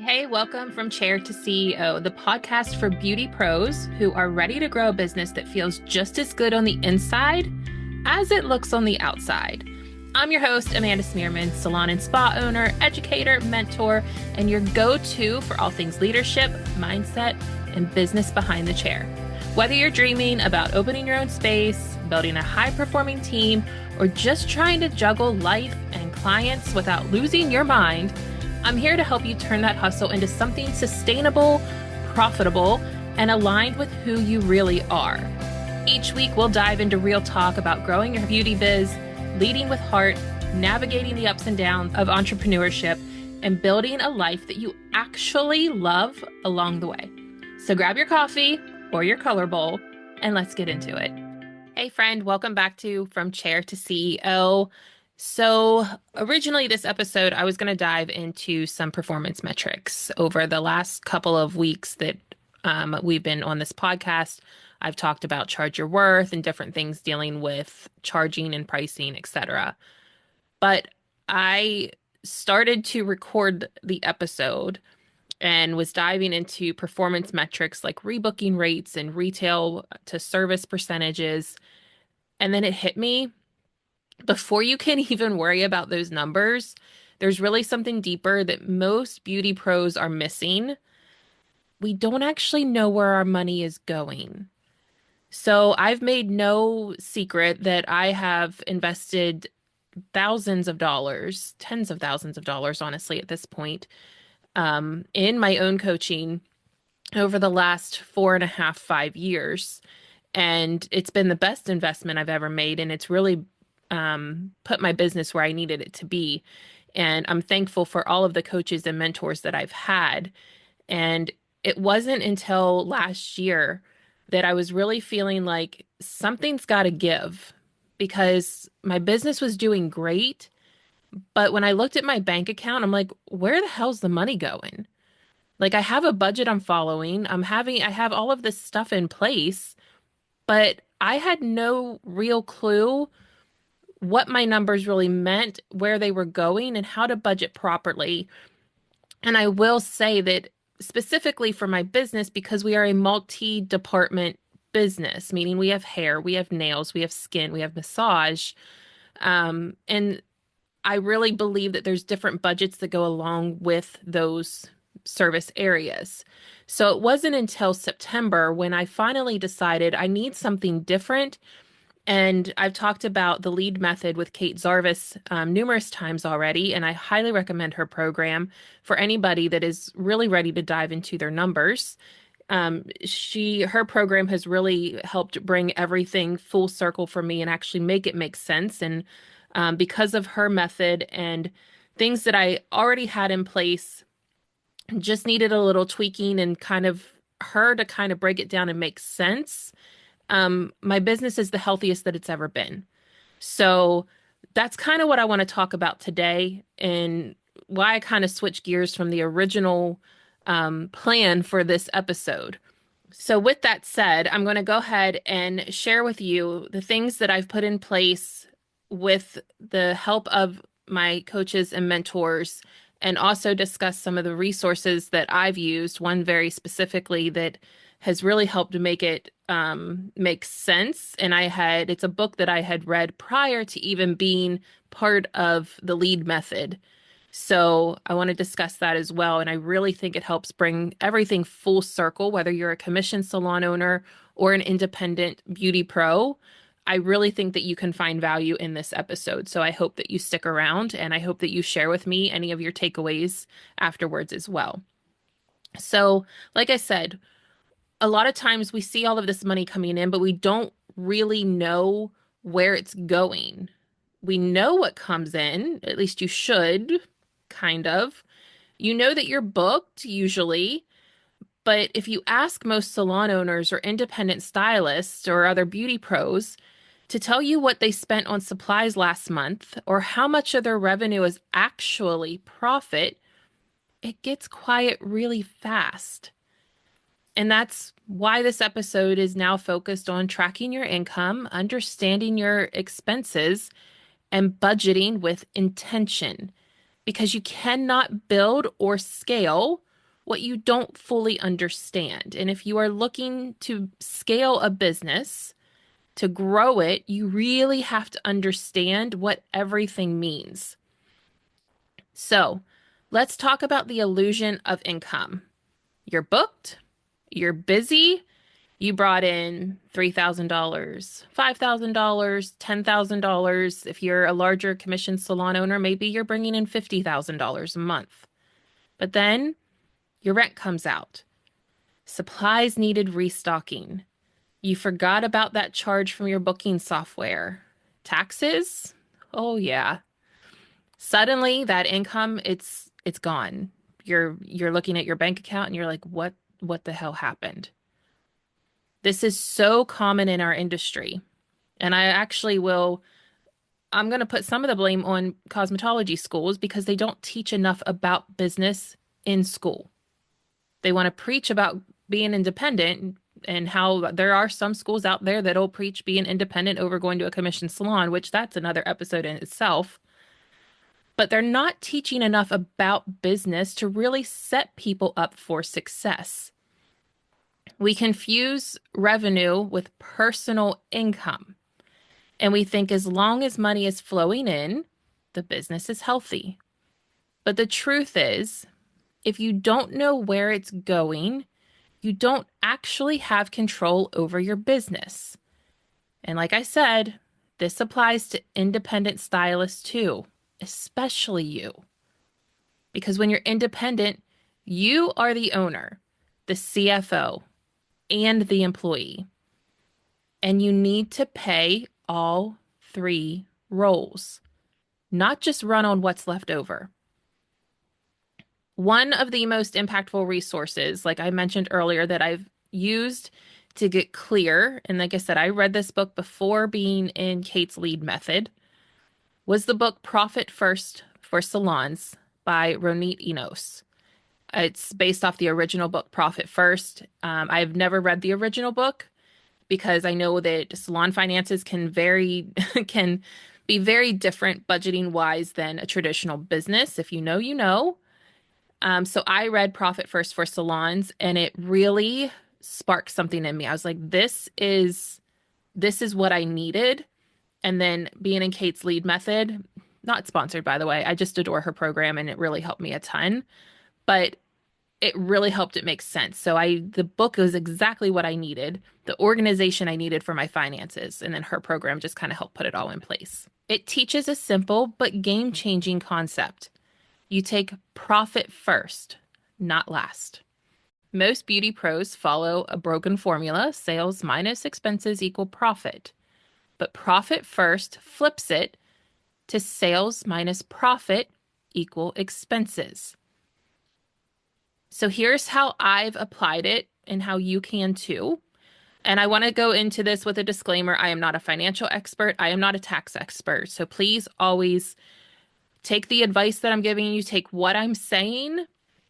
Hey, welcome from Chair to CEO, the podcast for beauty pros who are ready to grow a business that feels just as good on the inside as it looks on the outside. I'm your host, Amanda Smearman, salon and spa owner, educator, mentor, and your go-to for all things leadership, mindset, and business behind the chair. Whether you're dreaming about opening your own space, building a high-performing team, or just trying to juggle life and clients without losing your mind, I'm here to help you turn that hustle into something sustainable, profitable, and aligned with who you really are. Each week, we'll dive into real talk about growing your beauty biz, leading with heart, navigating the ups and downs of entrepreneurship, and building a life that you actually love along the way. So grab your coffee or your color bowl, and let's get into it. Hey, friend, welcome back to From Chair to CEO. So originally this episode, I was going to dive into some performance metrics. Over the last couple of weeks that we've been on this podcast, I've talked about charge your worth and different things dealing with charging and pricing, etc. But I started to record the episode and was diving into performance metrics like rebooking rates and retail to service percentages. And then it hit me. Before you can even worry about those numbers, there's really something deeper that most beauty pros are missing. We don't actually know where our money is going. So I've made no secret that I have invested thousands of dollars, tens of thousands of dollars, honestly, at this point, in my own coaching over the last 4.5, 5 years. And it's been the best investment I've ever made. And it's really put my business where I needed it to be. And I'm thankful for all of the coaches and mentors that I've had. And it wasn't until last year that I was really feeling like something's got to give because my business was doing great. But when I looked at my bank account, I'm like, where the hell's the money going? Like I have a budget I'm following. I have all of this stuff in place, but I had no real clue what my numbers really meant, where they were going, and how to budget properly. And I will say that specifically for my business, because we are a multi-department business, meaning we have hair, we have nails, we have skin, we have massage. And I really believe that there's different budgets that go along with those service areas. So it wasn't until September when I finally decided I need something different. And I've talked about the lead method with Kate Zarvis numerous times already, and I highly recommend her program for anybody that is really ready to dive into their numbers. Her program has really helped bring everything full circle for me and actually make it make sense. And because of her method and things that I already had in place, just needed a little tweaking and kind of her to kind of break it down and make sense. My business is the healthiest that it's ever been. So that's kind of what I want to talk about today and why I kind of switched gears from the original plan for this episode. So, with that said, I'm going to go ahead and share with you the things that I've put in place with the help of my coaches and mentors, and also discuss some of the resources that I've used, one very specifically that has really helped to make it make sense. And it's a book that I had read prior to even being part of the lead method. So I want to discuss that as well. And I really think it helps bring everything full circle, whether you're a commissioned salon owner or an independent beauty pro. I really think that you can find value in this episode. So I hope that you stick around and I hope that you share with me any of your takeaways afterwards as well. So, like I said, a lot of times we see all of this money coming in, but we don't really know where it's going. We know what comes in, at least you should, kind of. You know that you're booked usually, but if you ask most salon owners or independent stylists or other beauty pros to tell you what they spent on supplies last month or how much of their revenue is actually profit, it gets quiet really fast. And that's why this episode is now focused on tracking your income, understanding your expenses, and budgeting with intention. because you cannot build or scale what you don't fully understand. And if you are looking to scale a business, to grow it, you really have to understand what everything means. So let's talk about the illusion of income. You're booked, you're busy, you brought in $3,000, $5,000, $10,000. If you're a larger commission salon owner, maybe you're bringing in $50,000 a month. But then your rent comes out. Supplies needed restocking. You forgot about that charge from your booking software. Taxes? Oh yeah. Suddenly that income, it's gone. You're looking at your bank account and you're like, what the hell happened? This is so common in our industry. And I'm going to put some of the blame on cosmetology schools because they don't teach enough about business in school. They want to preach about being independent and how there are some schools out there that'll preach being independent over going to a commission salon, which that's another episode in itself. But they're not teaching enough about business to really set people up for success. We confuse revenue with personal income. And we think as long as money is flowing in, the business is healthy. But the truth is, if you don't know where it's going, you don't actually have control over your business. And like I said, this applies to independent stylists too, especially you. Because when you're independent, you are the owner, the CFO, and the employee. And you need to pay all three roles, not just run on what's left over. One of the most impactful resources, like I mentioned earlier, that I've used to get clear, and like I said, I read this book before being in Kate's lead method, was the book Profit First for Salons by Ronit Enos. It's based off the original book, Profit First. I've never read the original book because I know that salon finances can can be very different budgeting wise than a traditional business. If you know, you know. So I read Profit First for Salons, and it really sparked something in me. I was like, this is what I needed. And then being in Kate's lead method, not sponsored, by the way, I just adore her program and it really helped me a ton. But it really helped it make sense. So the book was exactly what I needed, the organization I needed for my finances. And then her program just kind of helped put it all in place. It teaches a simple but game-changing concept. You take profit first, not last. Most beauty pros follow a broken formula, sales minus expenses equal profit. But Profit First flips it to sales minus profit equal expenses. So here's how I've applied it and how you can too. And I want to go into this with a disclaimer. I am not a financial expert. I am not a tax expert. So please always take the advice that I'm giving you, take what I'm saying,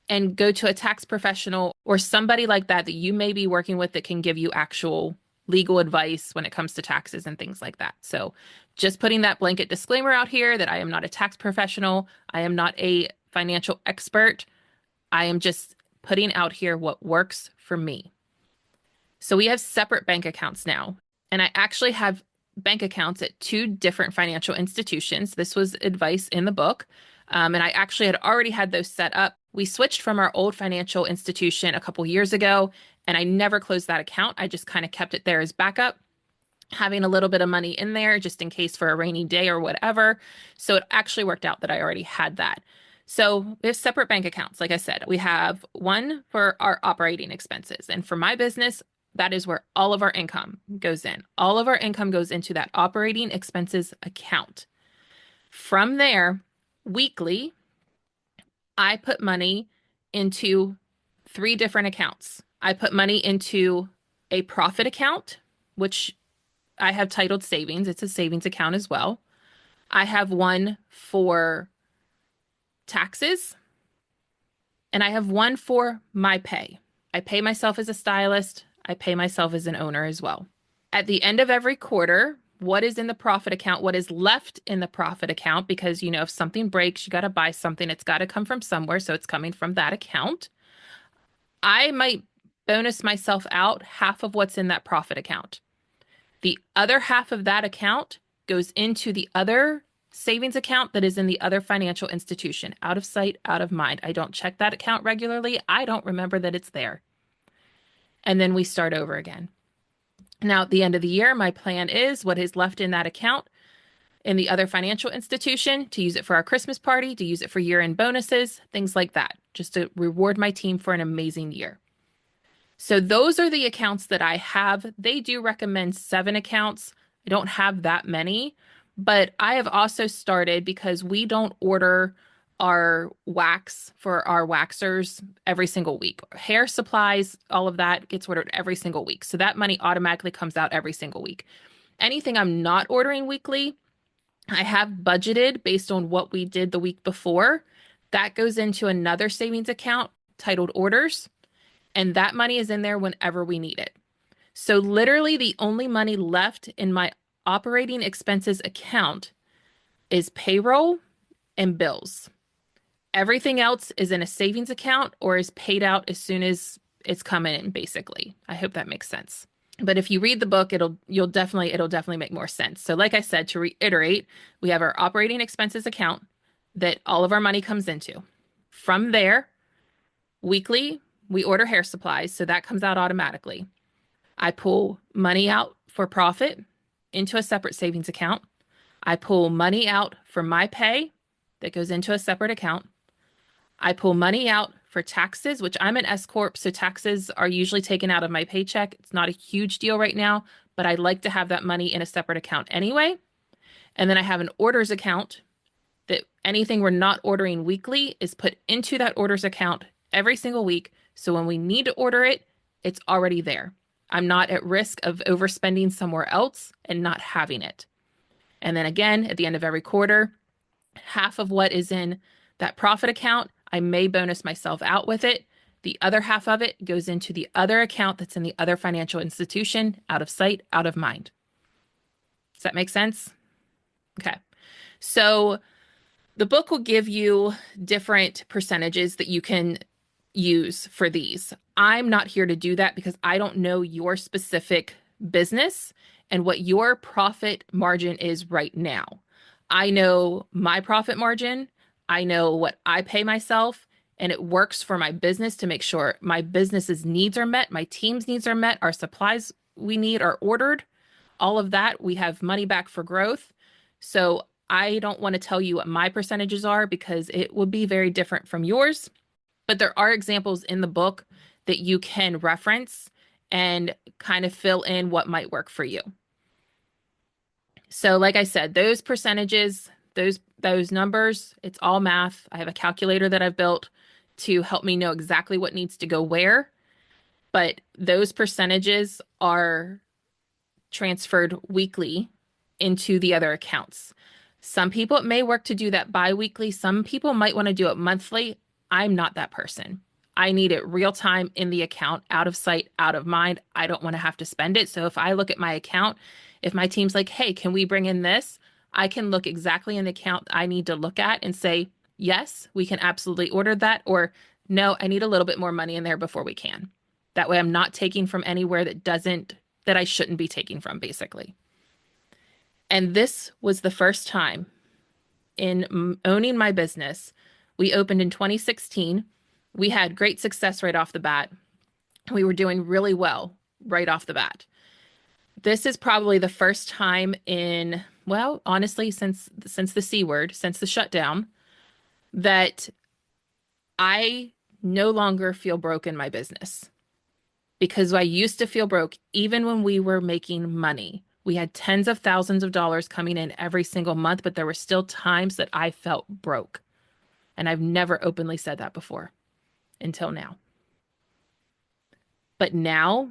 and go to a tax professional or somebody like that you may be working with that can give you actual legal advice when it comes to taxes and things like that. So just putting that blanket disclaimer out here that I am not a tax professional. I am not a financial expert. I am just putting out here what works for me. So we have separate bank accounts now, and I actually have bank accounts at two different financial institutions. This was advice in the book, and I actually had already had those set up. We switched from our old financial institution a couple years ago, and I never closed that account. I just kind of kept it there as backup, having a little bit of money in there just in case for a rainy day or whatever. So it actually worked out that I already had that. So we have separate bank accounts. Like I said, we have one for our operating expenses. And for my business, that is where all of our income goes in. All of our income goes into that operating expenses account. From there, weekly, I put money into three different accounts. I put money into a profit account, which I have titled savings. It's a savings account as well. I have one for taxes, and I have one for my pay. I pay myself as a stylist. I pay myself as an owner as well. At the end of every quarter, what is in the profit account, what is left in the profit account, because, if something breaks, you got to buy something. It's got to come from somewhere. So it's coming from that account. I might bonus myself out half of what's in that profit account. The other half of that account goes into the other savings account that is in the other financial institution. Out of sight, out of mind. I don't check that account regularly. I don't remember that it's there. And then we start over again. Now, at the end of the year, my plan is what is left in that account in the other financial institution to use it for our Christmas party, to use it for year-end bonuses, things like that, just to reward my team for an amazing year. So those are the accounts that I have. They do recommend 7 accounts. I don't have that many, but I have also started, because we don't order our wax for our waxers every single week. Hair supplies, all of that gets ordered every single week. So that money automatically comes out every single week. Anything I'm not ordering weekly, I have budgeted based on what we did the week before. That goes into another savings account titled orders, and that money is in there whenever we need it. So literally the only money left in my operating expenses account is payroll and bills. Everything else is in a savings account or is paid out as soon as it's coming in, basically. I hope that makes sense. But if you read the book, it'll definitely make more sense. So like I said, to reiterate, we have our operating expenses account that all of our money comes into. From there, weekly, we order hair supplies, so that comes out automatically. I pull money out for profit into a separate savings account. I pull money out for my pay that goes into a separate account. I pull money out for taxes, which I'm an S Corp, so taxes are usually taken out of my paycheck. It's not a huge deal right now, but I'd like to have that money in a separate account anyway. And then I have an orders account that anything we're not ordering weekly is put into that orders account every single week. So when we need to order it, it's already there. I'm not at risk of overspending somewhere else and not having it. And then again, at the end of every quarter, half of what is in that profit account, I may bonus myself out with it. The other half of it goes into the other account that's in the other financial institution, out of sight, out of mind. Does that make sense? Okay. So the book will give you different percentages that you can use for these. I'm not here to do that because I don't know your specific business and what your profit margin is right now. I know my profit margin. I know what I pay myself, and it works for my business to make sure my business's needs are met, my team's needs are met, our supplies we need are ordered, all of that. We have money back for growth. So I don't want to tell you what my percentages are because it will be very different from yours. But there are examples in the book that you can reference and kind of fill in what might work for you. So like I said, those percentages, those numbers, it's all math. I have a calculator that I've built to help me know exactly what needs to go where. But those percentages are transferred weekly into the other accounts. Some people, it may work to do that bi-weekly. Some people might want to do it monthly. I'm not that person. I need it real time in the account, out of sight, out of mind. I don't want to have to spend it. So if I look at my account, if my team's like, hey, can we bring in this? I can look exactly in the account I need to look at and say, yes, we can absolutely order that. Or no, I need a little bit more money in there before we can. That way I'm not taking from anywhere that I shouldn't be taking from, basically. And this was the first time in owning my business. We opened in 2016. We had great success right off the bat. We were doing really well right off the bat. This is probably the first time in, well, honestly, since the C word, since the shutdown, that I no longer feel broke in my business. Because I used to feel broke even when we were making money. We had tens of thousands of dollars coming in every single month, but there were still times that I felt broke. And I've never openly said that before until now. But now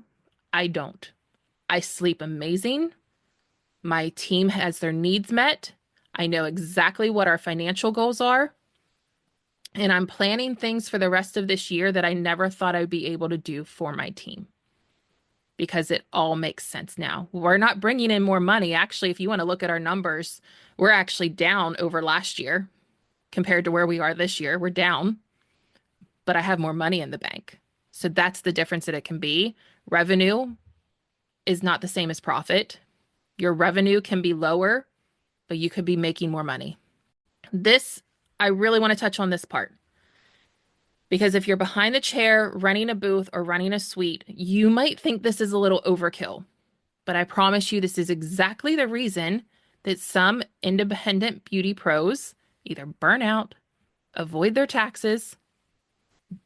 I don't. I sleep amazing. My team has their needs met. I know exactly what our financial goals are. And I'm planning things for the rest of this year that I never thought I'd be able to do for my team. because it all makes sense now. We're not bringing in more money. Actually, if you want to look at our numbers, we're actually down over last year compared to where we are this year. We're down, but I have more money in the bank. So that's the difference that it can be. Revenue is not the same as profit. Your revenue can be lower, but you could be making more money. I really want to touch on this part because if you're behind the chair running a booth or running a suite, you might think this is a little overkill. But I promise you, this is exactly the reason that some independent beauty pros either burn out, avoid their taxes,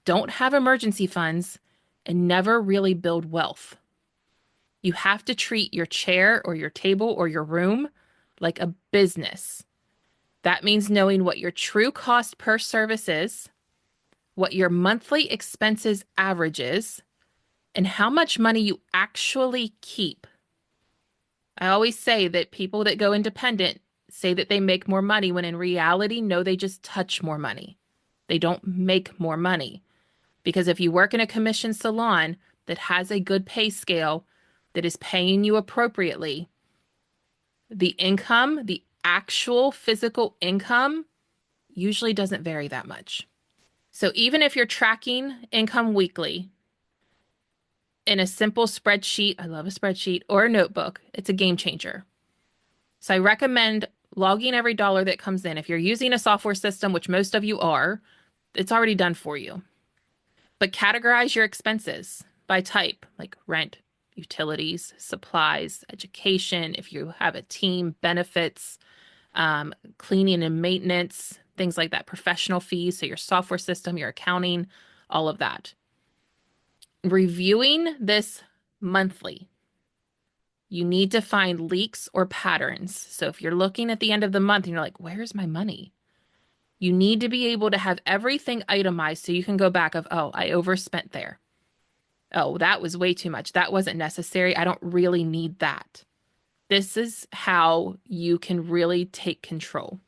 don't have emergency funds, and never really build wealth. You have to treat your chair or your table or your room like a business. That means knowing what your true cost per service is, what your monthly expenses average is, and how much money you actually keep. I always say that people that go independent say that they make more money when in reality, no, they just touch more money. They don't make more money. Because if you work in a commission salon that has a good pay scale, that is paying you appropriately, the income, the actual physical income, usually doesn't vary that much. So even if you're tracking income weekly in a simple spreadsheet, I love a spreadsheet, or a notebook, it's a game changer. So I recommend logging every dollar that comes in. If you're using a software system, which most of you are, it's already done for you. But categorize your expenses by type, like rent, utilities, supplies, education, if you have a team, benefits, cleaning and maintenance, things like that, professional fees, so your software system, your accounting, all of that. Reviewing this monthly, you need to find leaks or patterns. So if you're looking at the end of the month and you're like, where's my money? You need to be able to have everything itemized so you can go back of, oh, I overspent there. Oh, that was way too much. That wasn't necessary. I don't really need that. This is how you can really take control.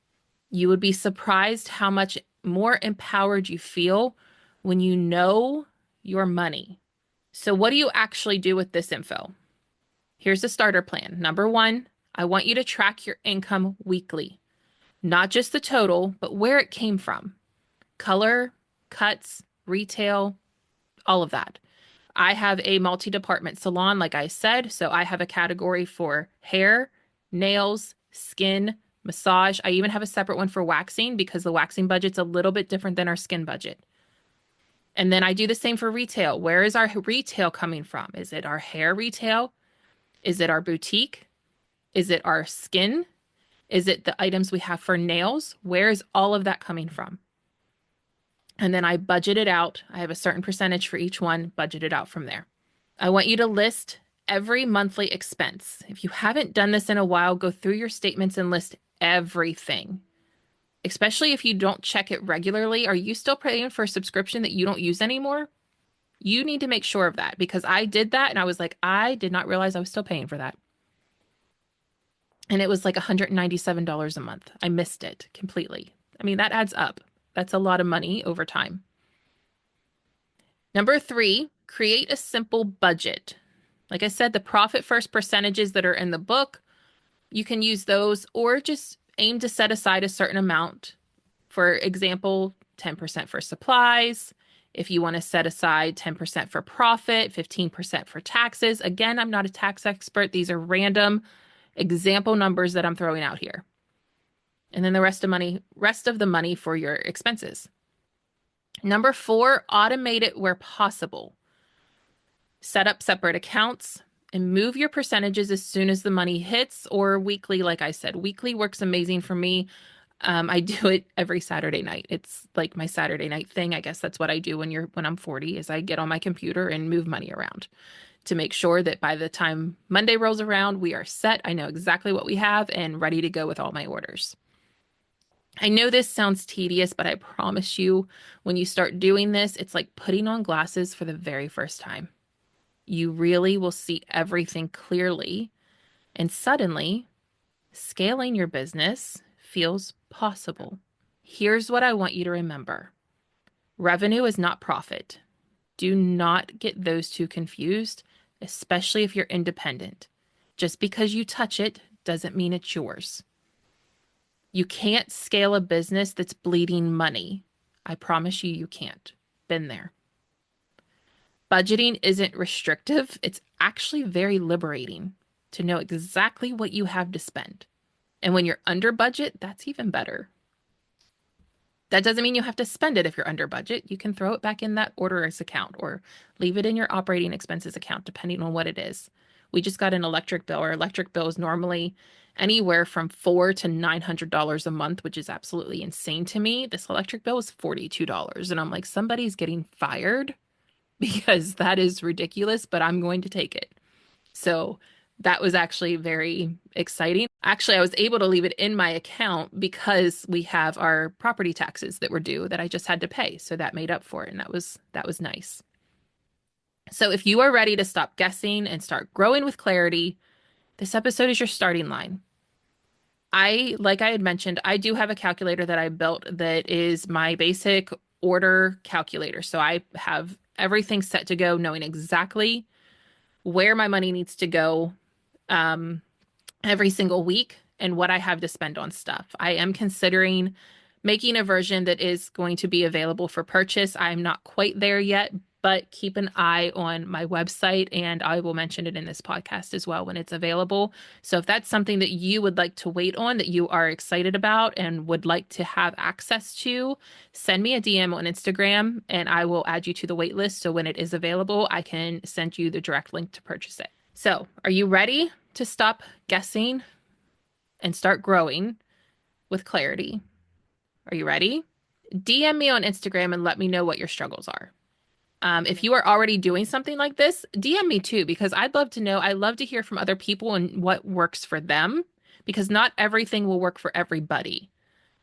You would be surprised how much more empowered you feel when you know your money. So what do you actually do with this info? Here's a starter plan. Number one, I want you to track your income weekly. Not just the total, but where it came from. Color, cuts, retail, all of that. I have a multi-department salon, like I said, so I have a category for hair, nails, skin, massage. I even have a separate one for waxing because the waxing budget's a little bit different than our skin budget. And then I do the same for retail. Where is our retail coming from? Is it our hair retail? Is it our boutique? Is it our skin? Is it the items we have for nails? Where is all of that coming from? And then I budget it out. I have a certain percentage for each one, budget it out from there. I want you to list every monthly expense. If you haven't done this in a while, go through your statements and list everything, especially if you don't check it regularly. Are you still paying for a subscription that you don't use anymore? You need to make sure of that because I did that and I was like, I did not realize I was still paying for that. And it was like $197 a month. I missed it completely. I mean, that adds up. That's a lot of money over time. Number 3, create a simple budget. Like I said, the profit first percentages that are in the book, you can use those or just aim to set aside a certain amount. For example, 10% for supplies. If you want to set aside 10% for profit, 15% for taxes. Again, I'm not a tax expert. These are random example numbers that I'm throwing out here. And then the rest of the money for your expenses. Number 4, automate it where possible. Set up separate accounts and move your percentages as soon as the money hits or weekly. Like I said, weekly works amazing for me. I do it every Saturday night. It's like my Saturday night thing. I guess that's what I do when I'm 40 is I get on my computer and move money around to make sure that by the time Monday rolls around, we are set. I know exactly what we have and ready to go with all my orders. I know this sounds tedious, but I promise you, when you start doing this, it's like putting on glasses for the very first time. You really will see everything clearly, and suddenly, scaling your business feels possible. Here's what I want you to remember. Revenue is not profit. Do not get those two confused. especially if you're independent. Just because you touch it doesn't mean it's yours. You can't scale a business that's bleeding money. I promise you, you can't. Been there. Budgeting isn't restrictive. It's actually very liberating to know exactly what you have to spend. And when you're under budget, that's even better. That doesn't mean you have to spend it if you're under budget. You can throw it back in that order's account or leave it in your operating expenses account, depending on what it is. We just got an electric bill. Our electric bill is normally anywhere from $400 to $900 a month, which is absolutely insane to me. This electric bill was $42. And I'm like, somebody's getting fired because that is ridiculous, but I'm going to take it. So that was actually very exciting. Actually, I was able to leave it in my account because we have our property taxes that were due that I just had to pay. So that made up for it. And that was nice. So if you are ready to stop guessing and start growing with clarity, this episode is your starting line. Like I had mentioned, I do have a calculator that I built that is my basic order calculator. So I have everything set to go, knowing exactly where my money needs to go every single week and what I have to spend on stuff. I am considering making a version that is going to be available for purchase. I'm not quite there yet, but keep an eye on my website and I will mention it in this podcast as well when it's available. So if that's something that you would like to wait on, that you are excited about and would like to have access to, send me a DM on Instagram and I will add you to the wait list. So when it is available, I can send you the direct link to purchase it. So are you ready to stop guessing and start growing with clarity? Are you ready? DM me on Instagram and let me know what your struggles are. If you are already doing something like this, DM me too, because I'd love to know. I love to hear from other people and what works for them, because not everything will work for everybody.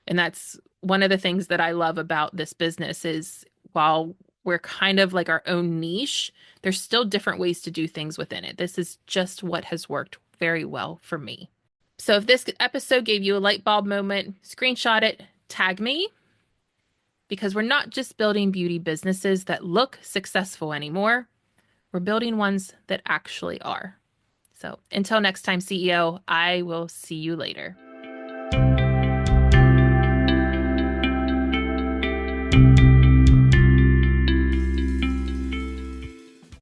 And that's one of the things that I love about this business is while we're kind of like our own niche, there's still different ways to do things within it. This is just what has worked very well for me. So if this episode gave you a light bulb moment, screenshot it, tag me, because we're not just building beauty businesses that look successful anymore. We're building ones that actually are. So until next time, CEO, I will see you later.